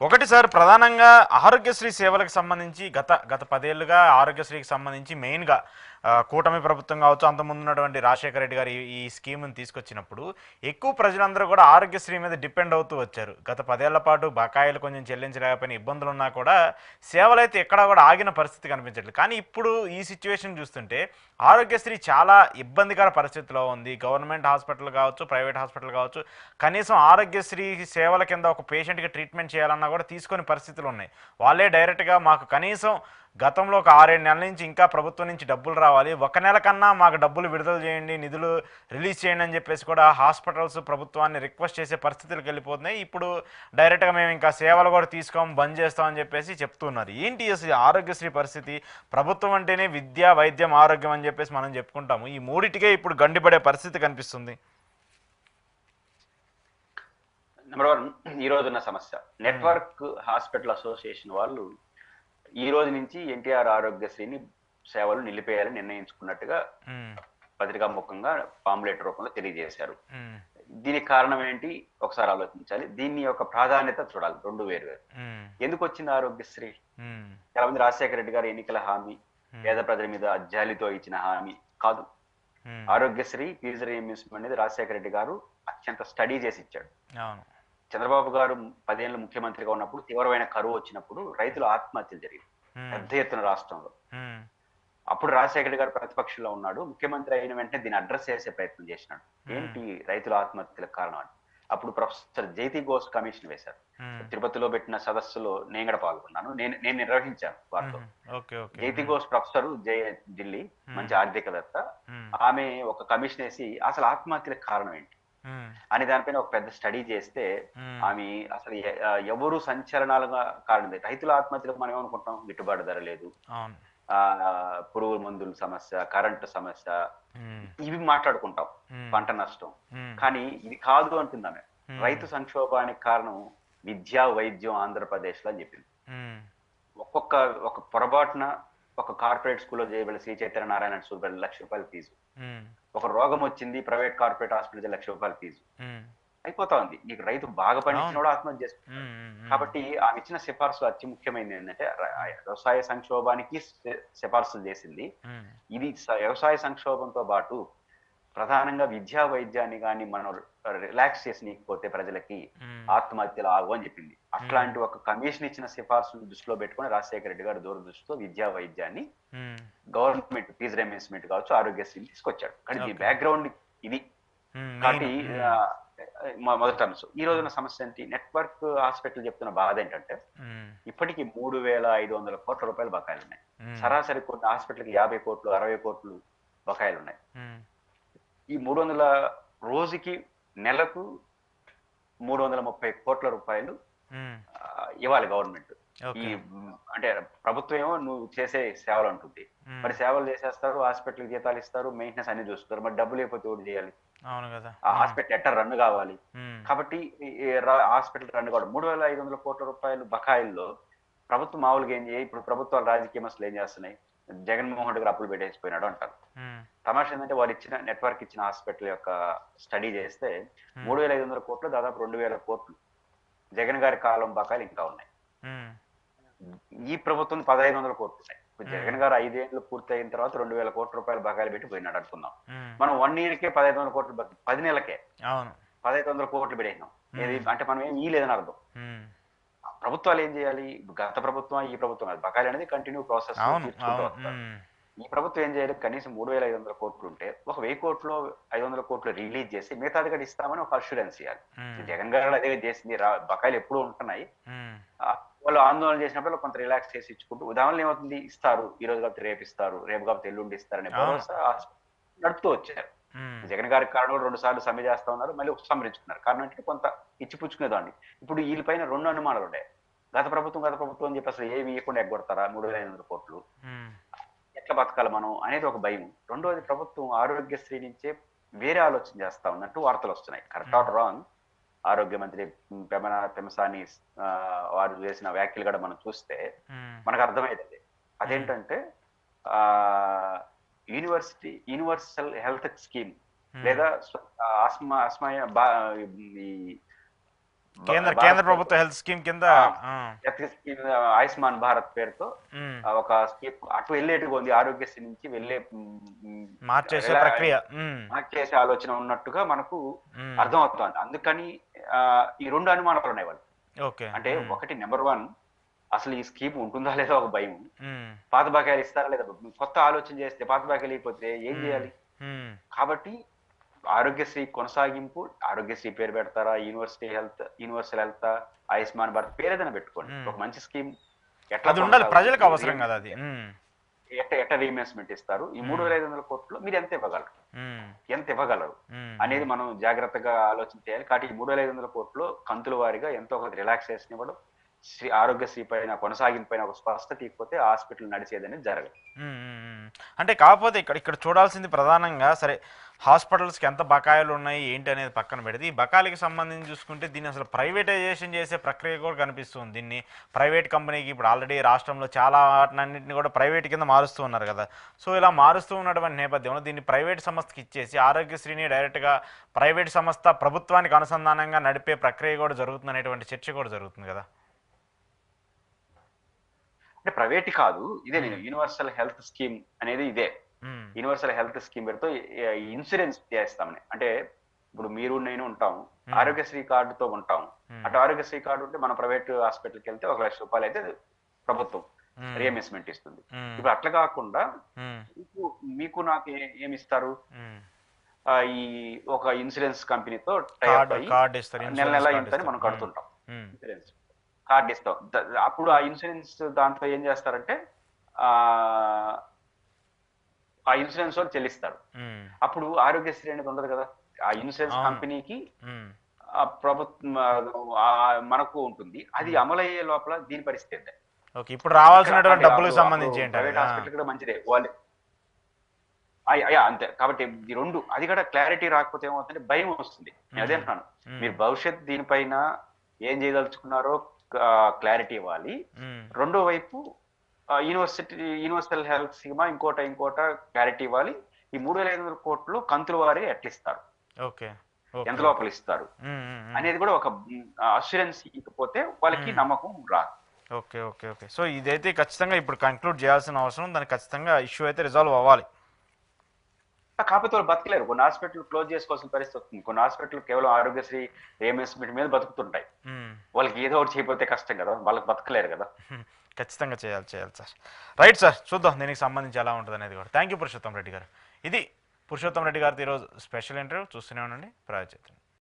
ఒకటి సార్, ప్రధానంగా ఆరోగ్యశ్రీ సేవలకు సంబంధించి గత 10 ఏళ్లుగా ఆరోగ్యశ్రీకి సంబంధించి మెయిన్గా కూటమి ప్రభుత్వం కావచ్చు, అంతకుముందు ఉన్నటువంటి రాజశేఖర రెడ్డి గారు ఈ స్కీమ్ని తీసుకొచ్చినప్పుడు ఎక్కువ ప్రజలందరూ కూడా ఆరోగ్యశ్రీ మీద డిపెండ్ అవుతూ వచ్చారు. గత 10 ఏళ్ల పాటు బకాయిలు కొంచెం చెల్లించలేకపోయిన ఇబ్బందులు ఉన్నా కూడా సేవలు అయితే ఎక్కడా కూడా ఆగిన పరిస్థితి కనిపించట్లేదు. కానీ ఇప్పుడు ఈ సిచ్యువేషన్ చూస్తుంటే ఆరోగ్యశ్రీ చాలా ఇబ్బందికర పరిస్థితిలో ఉంది. గవర్నమెంట్ హాస్పిటల్ కావచ్చు, ప్రైవేట్ హాస్పిటల్ కావచ్చు, కనీసం ఆరోగ్యశ్రీ సేవల కింద ఒక పేషెంట్కి ట్రీట్మెంట్ చేయాలన్నా కూడా తీసుకొని పరిస్థితులు ఉన్నాయి. వాళ్ళే డైరెక్ట్గా మాకు కనీసం గతంలో ఒక 6-7 నెలల నుంచి ఇంకా ప్రభుత్వం నుంచి డబ్బులు రావాలి, ఒక నెల కన్నా మాకు డబ్బులు విడుదల చేయండి, నిధులు రిలీజ్ చేయండి అని చెప్పేసి కూడా హాస్పిటల్స్ ప్రభుత్వాన్ని రిక్వెస్ట్ చేసే పరిస్థితులకు వెళ్ళిపోతున్నాయి. ఇప్పుడు డైరెక్ట్గా మేము ఇంకా సేవలు కూడా తీసుకోం, బంద్ చేస్తామని చెప్పేసి చెప్తున్నారు. ఏంటి అసలు ఆరోగ్యశ్రీ పరిస్థితి? ప్రభుత్వం అంటేనే విద్య, వైద్యం, ఆరోగ్యం అని చెప్పేసి మనం చెప్పుకుంటాము. ఈ మూడిటికే ఇప్పుడు గండిపడే పరిస్థితి కనిపిస్తుంది. నెంబర్ 1, ఈ రోజున్న సమస్య నెట్వర్క్ హాస్పిటల్ అసోసియేషన్ వాళ్ళు ఈ రోజు నుంచి ఎన్టీఆర్ ఆరోగ్యశ్రీని సేవలు నిలిపేయాలని నిర్ణయించుకున్నట్టుగా పత్రికా ముఖంగా పాంప్లెట్ రూపంలో తెలియజేశారు. దీనికి కారణం ఏంటి ఒకసారి ఆలోచించాలి. దీని యొక్క ప్రాధాన్యత చూడాలి. రెండు వేరు. ఎందుకు వచ్చింది ఆరోగ్యశ్రీ? చాలా మంది రాజశేఖర రెడ్డి గారు ఎన్నికల హామీ, పేద ప్రజల మీద జాలితో ఇచ్చిన హామీ కాదు. ఆరోగ్యశ్రీ ఫీజు రీయింబర్స్మెంట్ అనేది రాజశేఖర రెడ్డి గారు అత్యంత స్టడీ చేసి ఇచ్చాడు. చంద్రబాబు గారు 10 ఏళ్ళు ముఖ్యమంత్రిగా ఉన్నప్పుడు తీవ్రమైన కరువు వచ్చినప్పుడు రైతులు ఆత్మహత్యలు జరిగింది పెద్ద ఎత్తున రాష్ట్రంలో. అప్పుడు రాజశేఖర గారు ప్రతిపక్షంలో ఉన్నాడు. ముఖ్యమంత్రి అయిన వెంటనే దీన్ని అడ్రస్ చేసే ప్రయత్నం చేసినాడు. ఏంటి రైతుల ఆత్మహత్యలకు కారణం అని. అప్పుడు ప్రొఫెసర్ జైతి ఘోష్ కమిషన్ వేశారు. తిరుపతిలో పెట్టిన సదస్సులో నేను కూడా పాల్గొన్నాను. నేను నిర్వహించాను వారితో. జైతి ఘోష్ ప్రొఫెసర్ ఢిల్లీ, మంచి ఆర్థికవేత్త. ఆమె ఒక కమిషన్ వేసి అసలు ఆత్మహత్యలకు కారణం ఏంటి అని దానిపైన ఒక పెద్ద స్టడీ చేస్తే ఆమె అసలు ఎవరు సంచలనాలుగా కారణం. రైతుల ఆత్మహత్యలకు మనం ఏమనుకుంటాం, గిట్టుబాటు ధర లేదు, పురుగు మందుల సమస్య, కరెంటు సమస్య, ఇవి మాట్లాడుకుంటాం, పంట నష్టం. కానీ ఇది కాదు అంటుంది ఆమె. రైతు సంక్షోభానికి కారణం విద్యా, వైద్యం ఆంధ్రప్రదేశ్ లో అని చెప్పింది. ఒక పొరపాటున ఒక కార్పొరేట్ స్కూల్లో చేయబడి శ్రీ చైతన్య నారాయణ స్కూల్ ₹1,00,000 ఫీజు, ఒక రోగం వచ్చింది ప్రైవేట్ కార్పొరేట్ హాస్పిటల్ ₹1,00,000 ఫీజు అయిపోతా ఉంది. నీకు రైతు బాగా పండించిన కూడా ఆత్మహత్య చేసుకుంటాడు. కాబట్టి ఆమె ఇచ్చిన సిఫార్సు అతి ముఖ్యమైనది ఏంటంటే వ్యవసాయ సంక్షోభానికి సిఫార్సులు చేసింది. ఇది వ్యవసాయ సంక్షోభంతో పాటు ప్రధానంగా విద్యా వైద్యాన్ని కానీ మనం రిలాక్స్ చేసిపోతే ప్రజలకి ఆత్మహత్యలు ఆగు అని చెప్పింది. అట్లాంటి ఒక కమిషన్ ఇచ్చిన సిఫార్సును దృష్టిలో పెట్టుకుని రాజశేఖర రెడ్డి గారు దూరదృష్టితో విద్యా వైద్యాన్ని గవర్నమెంట్ ఫీజు రీయింబర్స్మెంట్ కావచ్చు, ఆరోగ్యశ్రీ తీసుకొచ్చాడు. కానీ దీని బ్యాక్గ్రౌండ్ ఇది. కాబట్టి మొదటి అంశం. ఈ రోజున సమస్య ఏంటి? నెట్వర్క్ హాస్పిటల్ చెప్తున్న బాధ ఏంటంటే ఇప్పటికీ ₹3,500 కోట్ల బకాయిలు ఉన్నాయి. సరాసరి కొన్ని హాస్పిటల్కి 50 కోట్లు 60 కోట్లు బకాయిలు ఉన్నాయి. ఈ 300 రోజుకి నెలకు ₹330 కోట్ల ఇవ్వాలి గవర్నమెంట్. ఈ అంటే ప్రభుత్వం ఏమో నువ్వు చేసే సేవలు అంటుంది. మరి సేవలు చేసేస్తారు, హాస్పిటల్కి జీతాలు ఇస్తారు, మెయింటెనెన్స్ అన్ని చూస్తారు. మరి డబ్బులు లేకపోతే ఓటు చేయాలి. ఆ హాస్పిటల్ ఎట్ట రన్ కావాలి. కాబట్టి హాస్పిటల్ రన్ కావడం ₹3,500 కోట్ల బకాయిల్లో ప్రభుత్వం మామూలుగా ఏం చేయాలి? ఇప్పుడు ప్రభుత్వాలు రాజకీయ మనుషులు ఏం చేస్తున్నాయి? జగన్మోహన్ రెడ్డి గారు అప్పులు పెట్టేసిపోయినాడు అంటారు. తమాషా ఏంటంటే వాళ్ళు ఇచ్చిన నెట్వర్క్ ఇచ్చిన హాస్పిటల్ యొక్క స్టడీ చేస్తే 3,500 కోట్లు దాదాపు 2,000 కోట్లు జగన్ గారి కాలం బకాయిలు ఇంకా ఉన్నాయి. ఈ ప్రభుత్వం 1,500 కోట్లు ఉన్నాయి. జగన్ గారు 5 ఏళ్ళు పూర్తి అయిన తర్వాత 2,000 కోట్ల రూపాయలు బకాయిలు పెట్టి పోయినాడు అనుకుందాం. మనం 1 ఇయర్కే 1,500 కోట్లు, 10 నెలలకే 1,500 కోట్లు పెట్టేసినాం. అంటే మనం ఏం లేదని అర్థం. ప్రభుత్వాలు ఏం చేయాలి? గత ప్రభుత్వం ఈ ప్రభుత్వం కాదు, బకాయిలు అనేది కంటిన్యూ ప్రాసెస్. ఈ ప్రభుత్వం ఏం చేయాలి? కనీసం 3,500 కోట్లు ఉంటే ఒక 1,000 కోట్లు 500 కోట్లు రిలీజ్ చేసి మిగతాది కూడా ఇస్తామని ఒక అష్యూరెన్స్ ఇవ్వాలి. జగన్ గారు అదే చేసింది. బకాయిలు ఎప్పుడు ఉంటున్నాయి. వాళ్ళు ఆందోళన చేసినప్పుడు కొంత రిలాక్స్ చేసి ఇచ్చుకుంటూ ఉదాహరణలు ఏమవుతుంది, ఇస్తారు, ఈ రోజు కాబట్టి రేపు ఇస్తారు, రేపు కాబట్టి ఎల్లుండి ఇస్తారనే భరోసా నడుపుతూ వచ్చారు. జగన్ గారికి కారణం 2 సార్లు సమ్మె చేస్తా ఉన్నారు, మళ్ళీ ఉపసంహరించుకున్నారు. కారణం అంటే కొంత ఇచ్చిపుచ్చుకునేదాన్ని. ఇప్పుడు వీళ్ళపైన 2 అనుమానాలు ఉన్నాయి. గత ప్రభుత్వం అని చెప్పి అసలు ఏమి ఇవ్వకుండా ఎగ్గొడతారా 3,500 కోట్లు, ఎట్లా బతకాలి మనం అనేది ఒక భయం. రెండోది, ప్రభుత్వం ఆరోగ్యశ్రీ నుంచే వేరే ఆలోచన చేస్తా ఉన్నట్టు వార్తలు వస్తున్నాయి. కరెక్ట్ ఆర్ రాంగ్, ఆరోగ్య మంత్రి పెమసాని వారు చేసిన వ్యాఖ్యలు కూడా మనం చూస్తే మనకు అర్థమైంది. అదేంటంటే యూనివర్సల్ హెల్త్ స్కీమ్ లేదా కేంద్ర ప్రభుత్వ హెల్త్ స్కీమ్ కింద స్కీమ్ ఆయుష్మాన్ భారత్ పేరుతో ఒక స్కీమ్ అటు వెళ్ళేట్టుగా ఉంది. ఆరోగ్యశ్రీ నుంచి వెళ్ళే మార్చేసే ప్రక్రియ, మార్చేసే ఆలోచన ఉన్నట్టుగా మనకు అర్థం అవుతుంది. అందుకని ఈ రెండు అనుమానాలు ఉన్నాయి వాళ్ళు. అంటే ఒకటి నెంబర్ 1, అసలు ఈ స్కీమ్ ఉంటుందా లేదా ఒక భయం, పాత బకాయిలు ఇస్తారా లేదా, కొత్త ఆలోచన చేస్తే పాత బకాయిలు అయిపోతే ఏం చేయాలి. కాబట్టి ఆరోగ్యశ్రీ కొనసాగింపు, ఆరోగ్యశ్రీ పేరు పెడతారా, యూనివర్సల్ హెల్త్, ఆయుష్మాన్ భారత్ పేరు ఏదైనా పెట్టుకోండి. ఒక మంచి స్కీమ్ ఎట్లా ఉండాలి, ప్రజలకు అవసరం కదా అది. ఎట్ట రీఇన్వెస్ట్మెంట్ ఇస్తారు, ఈ 3,500 కోట్లు మీరు ఎంత ఇవ్వగలరు అనేది మనం జాగ్రత్తగా ఆలోచన చేయాలి. కాబట్టి ఈ 3,500 కోట్లు కంతుల వారీగా ఎంతో ఒక రిలాక్సేషన్ ఇవ్వడం, ఆరోగ్యశ్రీ పైన కొనసాగింపు పైన ఒక స్పష్టత ఇకపోతే హాస్పిటల్ నడిచేదని జరగదు. అంటే కాకపోతే ఇక్కడ చూడాల్సింది ప్రధానంగా, సరే హాస్పిటల్స్కి ఎంత బకాయిలు ఉన్నాయి ఏంటి అనేది పక్కన పెడితే, ఈ బకాయిలకి సంబంధించి చూసుకుంటే దీన్ని అసలు ప్రైవేటైజేషన్ చేసే ప్రక్రియ కూడా కనిపిస్తుంది. దీన్ని ప్రైవేట్ కంపెనీకి ఇప్పుడు ఆల్రెడీ రాష్ట్రంలో చాలా వాటినన్నింటినీ కూడా ప్రైవేట్ కింద మారుస్తూ ఉన్నారు కదా. సో ఇలా మారుస్తూ ఉన్నటువంటి నేపథ్యంలో దీన్ని ప్రైవేట్ సంస్థకి ఇచ్చేసి ఆరోగ్యశ్రీని డైరెక్ట్గా ప్రైవేట్ సంస్థ ప్రభుత్వానికి అనుసంధానంగా నడిపే ప్రక్రియ కూడా జరుగుతుంది అనేటువంటి చర్చ కూడా జరుగుతుంది కదా. అంటే ప్రైవేట్ కాదు, ఇదే నేను యూనివర్సల్ హెల్త్ స్కీమ్ అనేది ఇదే. యూనివర్సల్ హెల్త్ స్కీమ్ పేరుతో ఇన్సూరెన్స్ చేస్తామని. అంటే ఇప్పుడు మీరు నేను ఉంటాం, ఆరోగ్యశ్రీ కార్డుతో ఉంటాం. అటు ఆరోగ్యశ్రీ కార్డు ఉంటే మన ప్రైవేట్ హాస్పిటల్కి వెళ్తే 1,00,000 రూపాయలు అయితే ప్రభుత్వం రియంబర్స్మెంట్ ఇస్తుంది. ఇప్పుడు అట్లా కాకుండా మీకు నాకు ఏమిస్తారు, ఈ ఒక ఇన్సూరెన్స్ కంపెనీతో టైప్ అయ్యి నెల ఇంతని మనం కడుతుంటాం, ఇన్సూరెన్స్ కార్డు ఇస్తాం. అప్పుడు ఆ ఇన్సూరెన్స్ దాంట్లో ఏం చేస్తారంటే ఆ ఇన్సూరెన్స్ వాళ్ళు చెల్లిస్తారు. అప్పుడు ఆరోగ్యశ్రీ అనేది ఉండదు కదా, ఆ ఇన్సూరెన్స్ కంపెనీకి ప్రభుత్వం మనకు ఉంటుంది. అది అమలయ్యే లోపల దీని పరిస్థితి ఇప్పుడు రావాల్సినటువంటి డబ్బులకు సంబంధించి ప్రైవేట్ హాస్పిటల్ కూడా మంచిదే వాళ్ళు అంతే. కాబట్టి ఈ రెండు, అది కూడా క్లారిటీ రాకపోతే ఏమవుతుంది, భయం వస్తుంది. అదే అంటున్నాను, మీరు భవిష్యత్ దీనిపైన ఏం చేయదలుచుకున్నారో క్లారిటీ ఇవ్వాలి. రెండో వైపు యూనివర్సల్ హెల్త్ స్కీమా ఇంకోట క్లారిటీ ఇవ్వాలి. ఈ 3,500 కోట్లు కంతుల వారి ఎట్లిస్తారు, ఎంత లోపల ఇస్తారు అనేది కూడా ఒక అష్యూరెన్స్ ఇకపోతే వాళ్ళకి నమ్మకం రాదు. ఓకే. సో ఇదైతే ఖచ్చితంగా ఇప్పుడు కంక్లూడ్ చేయాల్సిన అవసరం, దానికి ఖచ్చితంగా ఇష్యూ అయితే రిజాల్వ్ అవ్వాలి. కాకపోతే వాళ్ళు బతకలేరు. కొన్ని హాస్పిటల్ క్లోజ్ చేసుకోవాల్సిన పరిస్థితి వస్తుంది. కొన్ని హాస్పిటల్ కేవలం ఆరోగ్యశ్రీ రియంబర్స్మెంట్ మీద బతుకుతుంటాయి. వాళ్ళకి ఏదో ఒకటి చేయకపోతే కష్టం కదా, వాళ్ళకి బతకలేరు కదా. ఖచ్చితంగా చేయాలి సార్. రైట్ సార్, చూద్దాం దీనికి సంబంధించి ఎలా ఉంటుంది అనేది కూడా. థ్యాంక్ యూ పురుషోత్తం రెడ్డి గారు. ఇది పురుషోత్తం రెడ్డి గారితో ఈరోజు స్పెషల్ ఇంటర్వ్యూ. చూస్తూనే ఉండండి ప్రజాచైతన్యం.